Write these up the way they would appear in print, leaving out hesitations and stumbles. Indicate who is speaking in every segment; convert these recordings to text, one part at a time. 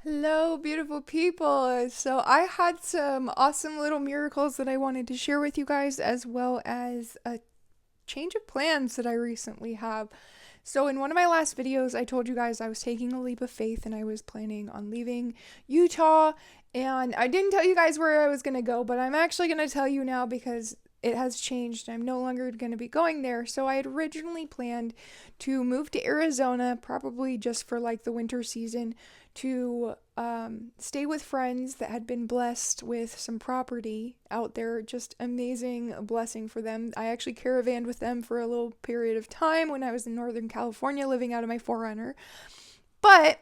Speaker 1: Hello, beautiful people. So, I had some awesome little miracles that I wanted to share with you guys, as well as a change of plans that I recently have. So, in one of my last videos, I told you guys I was taking a leap of faith and I was planning on leaving Utah. And I didn't tell you guys where I was going to go, but I'm actually going to tell you now because it has changed. I'm no longer going to be going there. So, I had originally planned to move to Arizona, probably just for like the winter season, to stay with friends that had been blessed with some property out there. Just amazing blessing for them. I actually caravanned with them for a little period of time when I was in Northern California living out of my 4Runner. But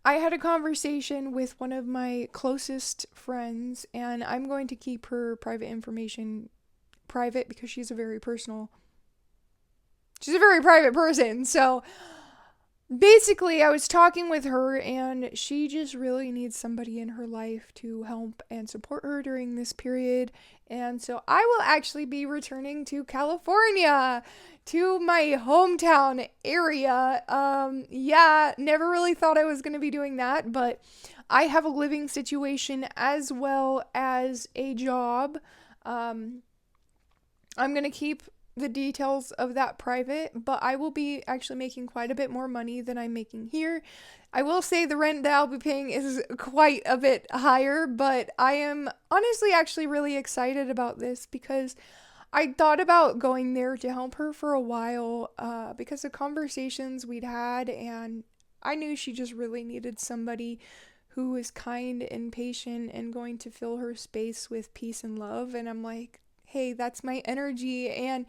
Speaker 1: I had a conversation with one of my closest friends, and I'm going to keep her private information private because she's a very private person. So basically, I was talking with her, and she just really needs somebody in her life to help and support her during this period. And so I will actually be returning to California, to my hometown area. Yeah, never really thought I was going to be doing that, but I have a living situation as well as a job. Um, I'm going to keep the details of that private, but I will be actually making quite a bit more money than I'm making here. I will say the rent that I'll be paying is quite a bit higher, but I am honestly actually really excited about this because I thought about going there to help her for a while because of conversations we'd had, and I knew she just really needed somebody who was kind and patient and going to fill her space with peace and love. And I'm like, hey, that's my energy. And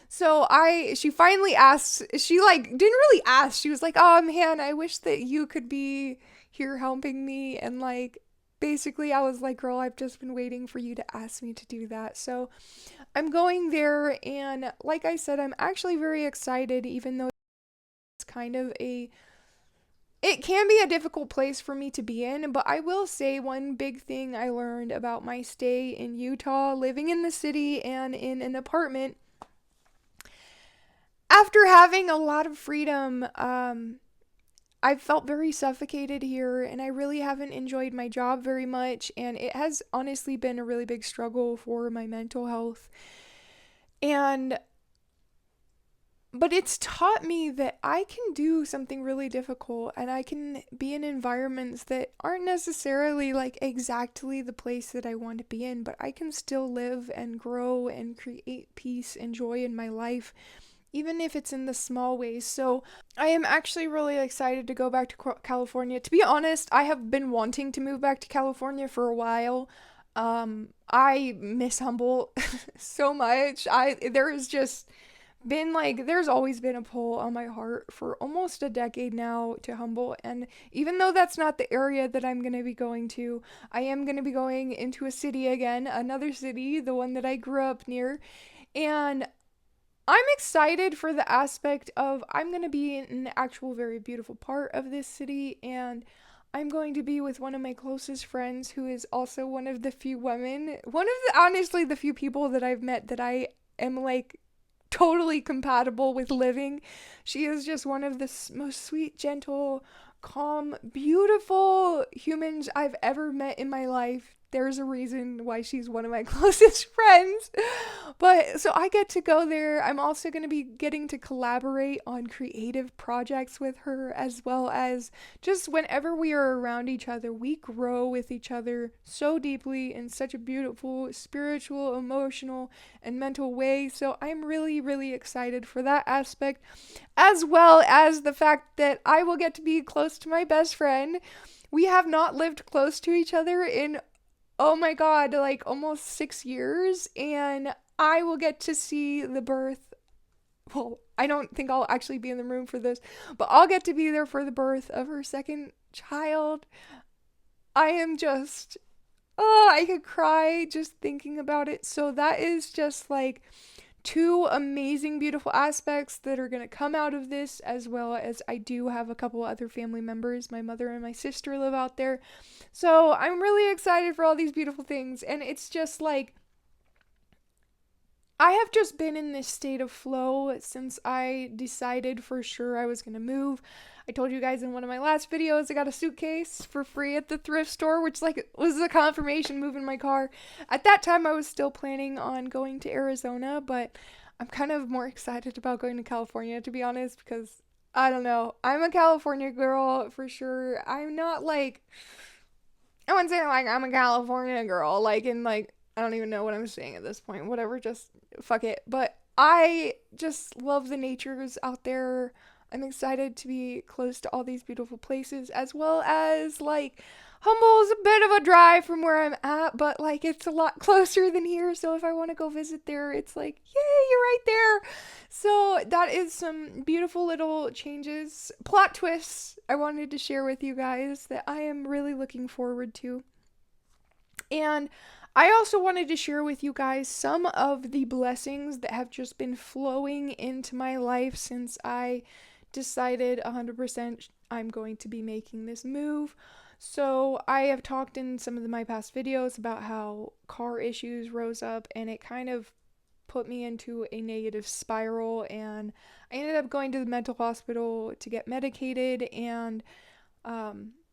Speaker 1: so she finally asked, she like didn't really ask. She was like, oh man, I wish that you could be here helping me. And like, basically, I was like, girl, I've just been waiting for you to ask me to do that. So I'm going there. And like I said, I'm actually very excited, even though it's kind of it can be a difficult place for me to be in, but I will say one big thing I learned about my stay in Utah, living in the city and in an apartment, after having a lot of freedom, I felt very suffocated here, and I really haven't enjoyed my job very much, and it has honestly been a really big struggle for my mental health. And but it's taught me that I can do something really difficult and I can be in environments that aren't necessarily like exactly the place that I want to be in, but I can still live and grow and create peace and joy in my life, even if it's in the small ways. So I am actually really excited to go back to California. To be honest, I have been wanting to move back to California for a while. I miss Humboldt so much. There is just been like there's always been a pull on my heart for almost a decade now to Humboldt, and even though that's not the area that I'm going to be going to, I am going to be going into a city again, another city, the one that I grew up near. And I'm excited for the aspect of I'm going to be in an actual very beautiful part of this city, and I'm going to be with one of my closest friends who is also one of the few women, one of the honestly the few people that I've met that I am like totally compatible with living. She is just one of the most sweet, gentle, calm, beautiful humans I've ever met in my life. There's a reason why she's one of my closest friends. But so I get to go there. I'm also going to be getting to collaborate on creative projects with her, as well as just whenever we are around each other, we grow with each other so deeply in such a beautiful, spiritual, emotional, and mental way. So I'm really, really excited for that aspect, as well as the fact that I will get to be close to my best friend. We have not lived close to each other in, oh my god, like almost 6 years, and I will get to see the birth. Well, I don't think I'll actually be in the room for this, but I'll get to be there for the birth of her second child. I am just, oh, I could cry just thinking about it. So that is just like two amazing, beautiful aspects that are going to come out of this, as well as I do have a couple other family members. My mother and my sister live out there. So I'm really excited for all these beautiful things. And it's just like, I have just been in this state of flow since I decided for sure I was going to move. I told you guys in one of my last videos I got a suitcase for free at the thrift store, which like was a confirmation moving my car. At that time I was still planning on going to Arizona, but I'm kind of more excited about going to California, to be honest, because I don't know. I'm a California girl for sure. I'm not like, I wouldn't say like I'm a California girl, like in like, I don't even know what I'm saying at this point. Whatever, just fuck it. But I just love the natures out there. I'm excited to be close to all these beautiful places, as well as like Humble's a bit of a drive from where I'm at, but like it's a lot closer than here. So if I want to go visit there, it's like, yay, you're right there. So that is some beautiful little changes, plot twists I wanted to share with you guys that I am really looking forward to. And I also wanted to share with you guys some of the blessings that have just been flowing into my life since I decided 100% I'm going to be making this move. So I have talked in some of my past videos about how car issues rose up, and it kind of put me into a negative spiral, and I ended up going to the mental hospital to get medicated, and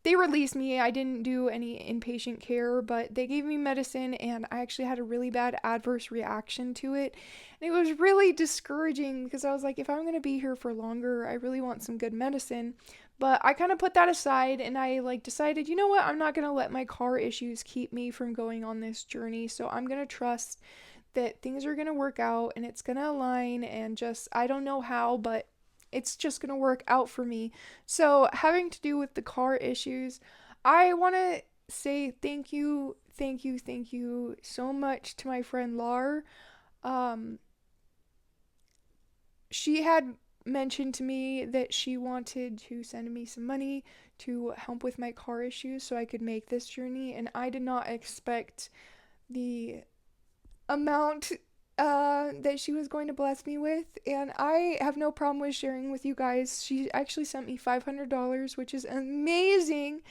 Speaker 1: they released me. I didn't do any inpatient care, but they gave me medicine, and I actually had a really bad adverse reaction to it. And it was really discouraging because I was like, if I'm going to be here for longer, I really want some good medicine. But I kind of put that aside, and I like decided, you know what? I'm not going to let my car issues keep me from going on this journey. So I'm going to trust that things are going to work out and it's going to align, and just, I don't know how, but it's just going to work out for me. So having to do with the car issues, I want to say thank you so much to my friend Lar. She had mentioned to me that she wanted to send me some money to help with my car issues so I could make this journey, and I did not expect the amount that she was going to bless me with, and I have no problem with sharing with you guys. She actually sent me $500, which is amazing,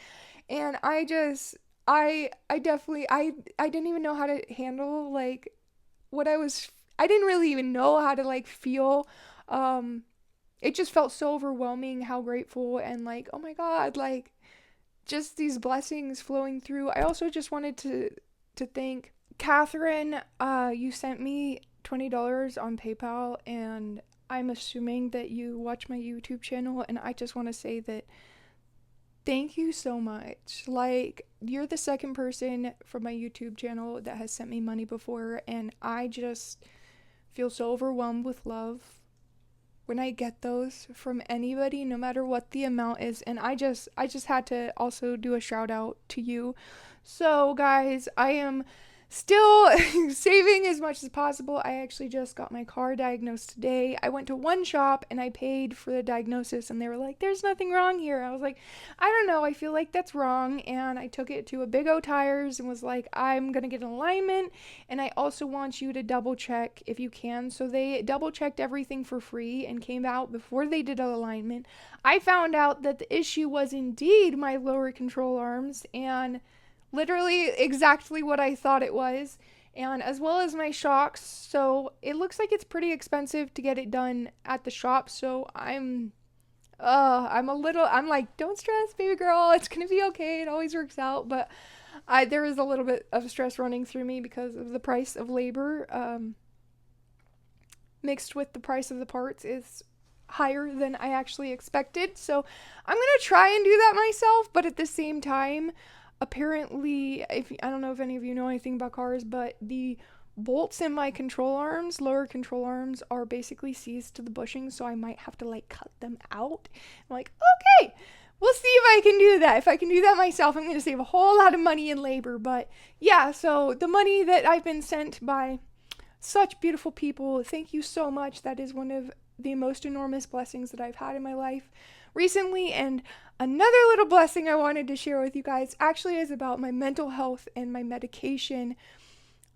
Speaker 1: and I definitely, I didn't even know how to handle like I didn't really even know how to like feel. It just felt so overwhelming how grateful and like, oh my God, like just these blessings flowing through. I also just wanted to thank Catherine. You sent me $20 on PayPal, and I'm assuming that you watch my YouTube channel, and I just want to say that thank you so much. Like, you're the second person from my YouTube channel that has sent me money before, and I just feel so overwhelmed with love when I get those from anybody, no matter what the amount is. And I just had to also do a shout out to you. So guys, I am still saving as much as possible. I actually just got my car diagnosed today. I went to one shop and I paid for the diagnosis, and they were like, there's nothing wrong here. I was like, I don't know, I feel like that's wrong. And I took it to a Big O Tires and was like, I'm gonna get an alignment, and I also want you to double check if you can. So they double checked everything for free and came out before they did an alignment. I found out that the issue was indeed my lower control arms, and literally exactly what I thought it was, and as well as my shocks. So it looks like it's pretty expensive to get it done at the shop. So I'm like, don't stress, baby girl, it's gonna be okay, it always works out. But there is a little bit of stress running through me because of the price of labor, mixed with the price of the parts is higher than I actually expected. So I'm gonna try and do that myself, but at the same time, apparently, I don't know if any of you know anything about cars, but the bolts in my control arms, lower control arms, are basically seized to the bushing, so I might have to like cut them out. I'm like, okay, we'll see if I can do that. If I can do that myself, I'm going to save a whole lot of money in labor. But yeah, so the money that I've been sent by such beautiful people, thank you so much. That is one of the most enormous blessings that I've had in my life recently. And another little blessing I wanted to share with you guys actually is about my mental health and my medication.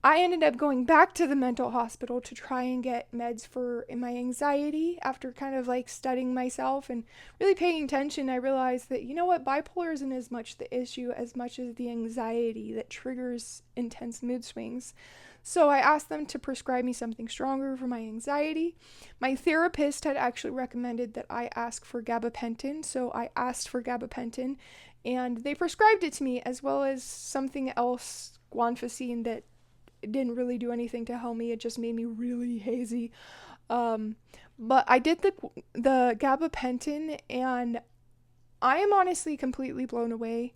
Speaker 1: I ended up going back to the mental hospital to try and get meds for my anxiety after kind of like studying myself and really paying attention. I realized that, you know what, bipolar isn't as much the issue as much as the anxiety that triggers intense mood swings. So I asked them to prescribe me something stronger for my anxiety. My therapist had actually recommended that I ask for gabapentin, so I asked for gabapentin and they prescribed it to me, as well as something else, guanfacine, that it didn't really do anything to help me. It just made me really hazy. Um, but I did the gabapentin, and I am honestly completely blown away.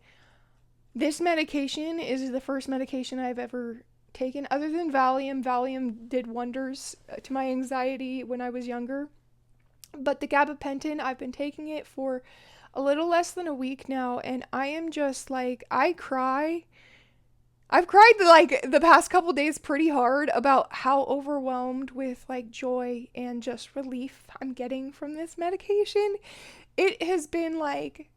Speaker 1: This medication is the first medication I've ever taken, other than Valium. Valium did wonders to my anxiety when I was younger. But the gabapentin, I've been taking it for a little less than a week now, and I am just like, I cry. I've cried like the past couple days pretty hard about how overwhelmed with like joy and just relief I'm getting from this medication. It has been like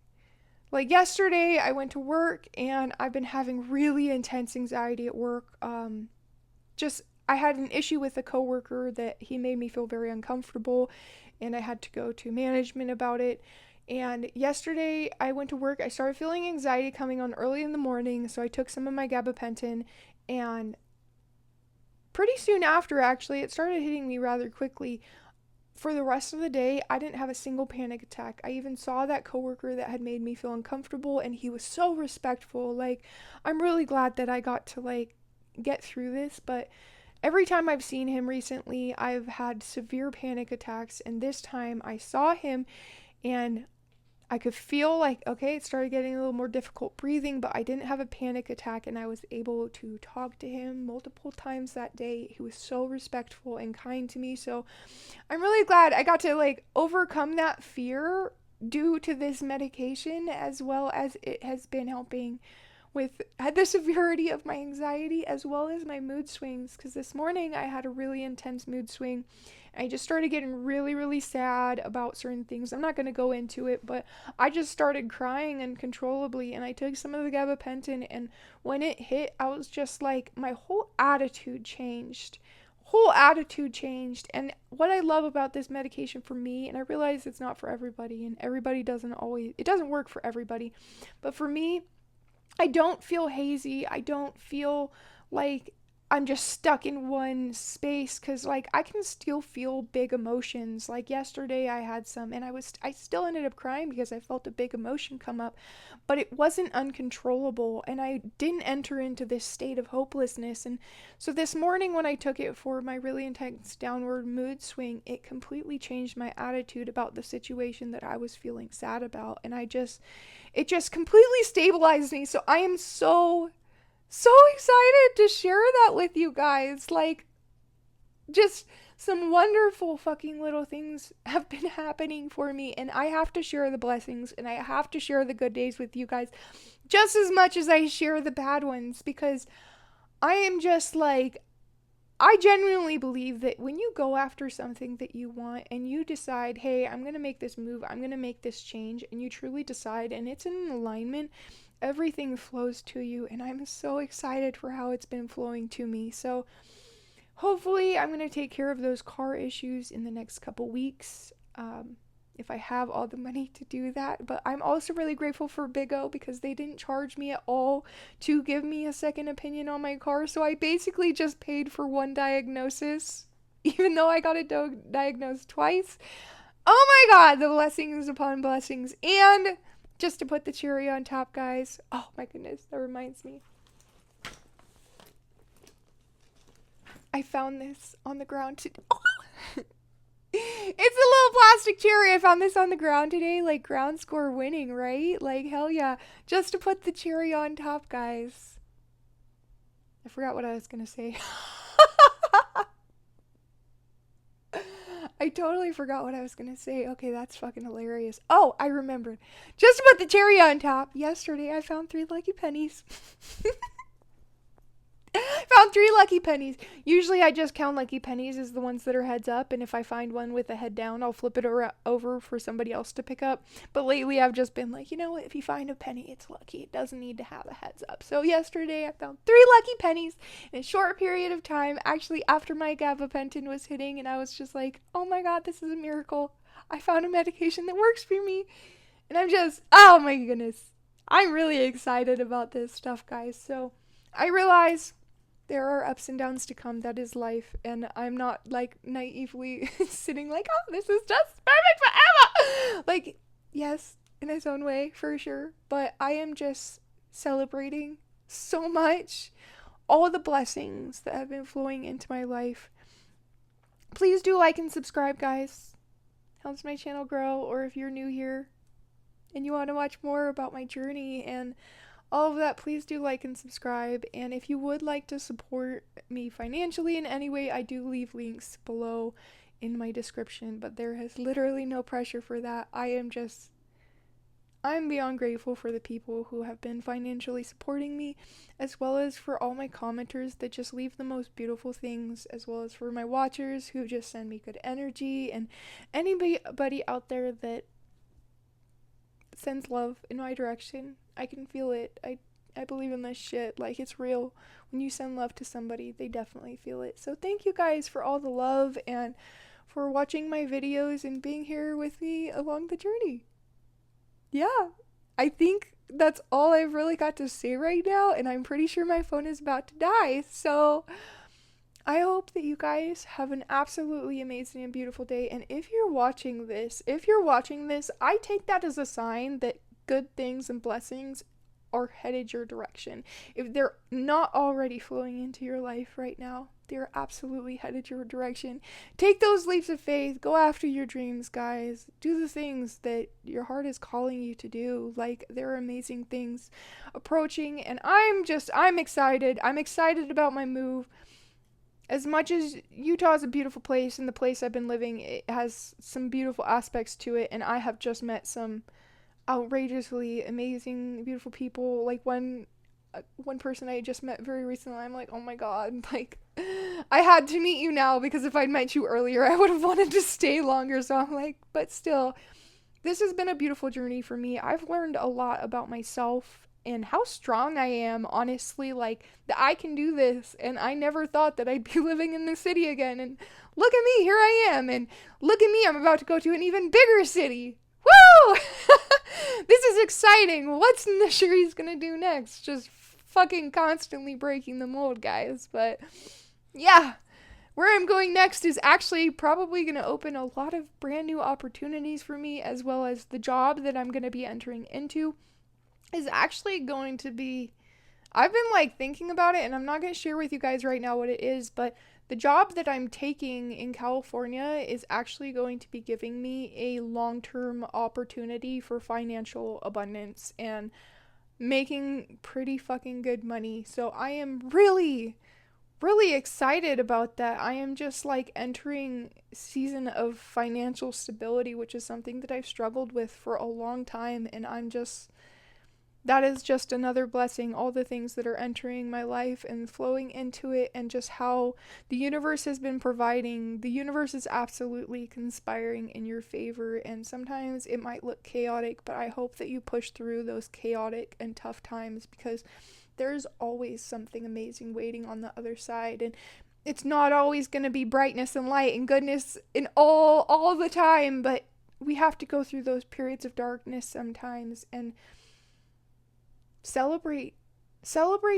Speaker 1: yesterday I went to work and I've been having really intense anxiety at work. Just I had an issue with a coworker that he made me feel very uncomfortable, and I had to go to management about it. And yesterday I went to work. I started feeling anxiety coming on early in the morning, so I took some of my gabapentin, and pretty soon after, actually, it started hitting me rather quickly. For the rest of the day, I didn't have a single panic attack. I even saw that coworker that had made me feel uncomfortable, and he was so respectful. Like, I'm really glad that I got to like get through this, but every time I've seen him recently, I've had severe panic attacks, and this time I saw him and I could feel like, okay, it started getting a little more difficult breathing, but I didn't have a panic attack, and I was able to talk to him multiple times that day. He was so respectful and kind to me. So I'm really glad I got to like overcome that fear due to this medication, as well as it has been helping with the severity of my anxiety as well as my mood swings, because this morning I had a really intense mood swing. I just started getting really, really sad about certain things. I'm not going to go into it, but I just started crying uncontrollably, and I took some of the gabapentin, and when it hit, I was just like, my whole attitude changed. And what I love about this medication for me, and I realize it's not for everybody, and everybody doesn't always, it doesn't work for everybody, but for me, I don't feel hazy. I don't feel like I'm just stuck in one space, because like I can still feel big emotions. Like yesterday I had some, and I still ended up crying because I felt a big emotion come up, but it wasn't uncontrollable, and I didn't enter into this state of hopelessness. And so this morning when I took it for my really intense downward mood swing, it completely changed my attitude about the situation that I was feeling sad about, and it just completely stabilized me. So I am so excited to share that with you guys. Like, just some wonderful fucking little things have been happening for me, and I have to share the blessings, and I have to share the good days with you guys just as much as I share the bad ones, because I am just like, I genuinely believe that when you go after something that you want and you decide, hey, I'm going to make this move, I'm going to make this change, and you truly decide and it's in alignment, everything flows to you. And I'm so excited for how it's been flowing to me. So hopefully I'm going to take care of those car issues in the next couple weeks. If I have all the money to do that. But I'm also really grateful for Big O, because they didn't charge me at all to give me a second opinion on my car. So I basically just paid for one diagnosis, even though I got it diagnosed twice. Oh my God, the blessings upon blessings. And just to put the cherry on top, guys. Oh my goodness, that reminds me. I found this on the ground today. Oh. It's a little plastic cherry. I found this on the ground today. Like, ground score winning, right? Like, hell yeah. Just to put the cherry on top, guys. I forgot what I was gonna say. I totally forgot what I was gonna say. Okay, that's fucking hilarious. Oh, I remembered. Just to put the cherry on top, yesterday I found 3 lucky pennies. Found 3 lucky pennies. Usually I just count lucky pennies as the ones that are heads up, and if I find one with a head down, I'll flip it over for somebody else to pick up. But lately I've just been like, you know what, if you find a penny, it's lucky. It doesn't need to have a heads up. So yesterday I found 3 lucky pennies in a short period of time, actually after my gabapentin was hitting, and I was just like, oh my god, this is a miracle. I found a medication that works for me. And I'm just, oh my goodness. I'm really excited about this stuff, guys. So I realize there are ups and downs to come. That is life. And I'm not like naively sitting like, oh, this is just perfect forever. Like, yes, in its own way, for sure. But I am just celebrating so much all the blessings that have been flowing into my life. Please do like and subscribe, guys. Helps my channel grow. Or if you're new here and you want to watch more about my journey and all of that, please do like and subscribe. And if you would like to support me financially in any way, I do leave links below in my description, but there is literally no pressure for that. I'm beyond grateful for the people who have been financially supporting me, as well as for all my commenters that just leave the most beautiful things, as well as for my watchers who just send me good energy, and anybody out there that sends love in my direction. I can feel it. I believe in this shit. Like, it's real. When you send love to somebody, they definitely feel it. So thank you guys for all the love and for watching my videos and being here with me along the journey. Yeah, I think that's all I've really got to say right now, and I'm pretty sure my phone is about to die. So I hope that you guys have an absolutely amazing and beautiful day. And if you're watching this, I take that as a sign that good things and blessings are headed your direction. If they're not already flowing into your life right now, they're absolutely headed your direction. Take those leaps of faith. Go after your dreams, guys. Do the things that your heart is calling you to do. Like, there are amazing things approaching, and I'm excited. I'm excited about my move. As much as Utah is a beautiful place, and the place I've been living, it has some beautiful aspects to it, and I have just met some outrageously amazing, beautiful people. Like, one person I just met very recently, I'm like, oh my god, like, I had to meet you now, because if I'd met you earlier, I would have wanted to stay longer. So I'm like, but still, this has been a beautiful journey for me. I've learned a lot about myself and how strong I am, honestly, like, that I can do this, and I never thought that I'd be living in the city again, and look at me, here I am, and look at me, I'm about to go to an even bigger city. Woo! This is exciting. What's Cherisse gonna do next? Just fucking constantly breaking the mold, guys. But yeah, where I'm going next is actually probably going to open a lot of brand new opportunities for me, as well as the job that I'm going to be entering into is actually going to be, I've been like thinking about it, and I'm not going to share with you guys right now what it is, but the job that I'm taking in California is actually going to be giving me a long-term opportunity for financial abundance and making pretty fucking good money. So I am really, really excited about that. I am just like entering season of financial stability, which is something that I've struggled with for a long time, and that is just another blessing. All the things that are entering my life and flowing into it, and just how the universe has been providing. The universe is absolutely conspiring in your favor, and sometimes it might look chaotic, but I hope that you push through those chaotic and tough times, because there's always something amazing waiting on the other side. And it's not always going to be brightness and light and goodness in all the time, but we have to go through those periods of darkness sometimes, and celebrate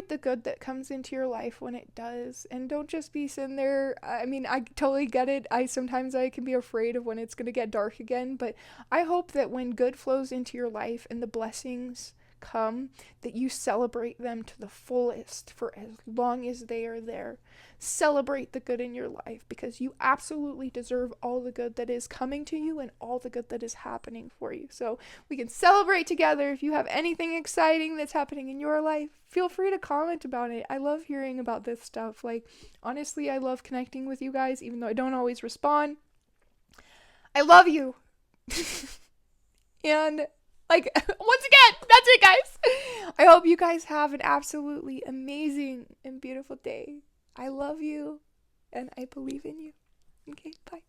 Speaker 1: the good that comes into your life when it does, and don't just be sitting there. I mean, I totally get it. Sometimes I can be afraid of when it's going to get dark again, but I hope that when good flows into your life and the blessings come, that you celebrate them to the fullest for as long as they are there. Celebrate the good in your life, because you absolutely deserve all the good that is coming to you and all the good that is happening for you. So we can celebrate together. If you have anything exciting that's happening in your life, feel free to comment about it. I love hearing about this stuff. Like, honestly, I love connecting with you guys, even though I don't always respond. I love you. And Like, once again, that's it, guys. I hope you guys have an absolutely amazing and beautiful day. I love you, and I believe in you. Okay, bye.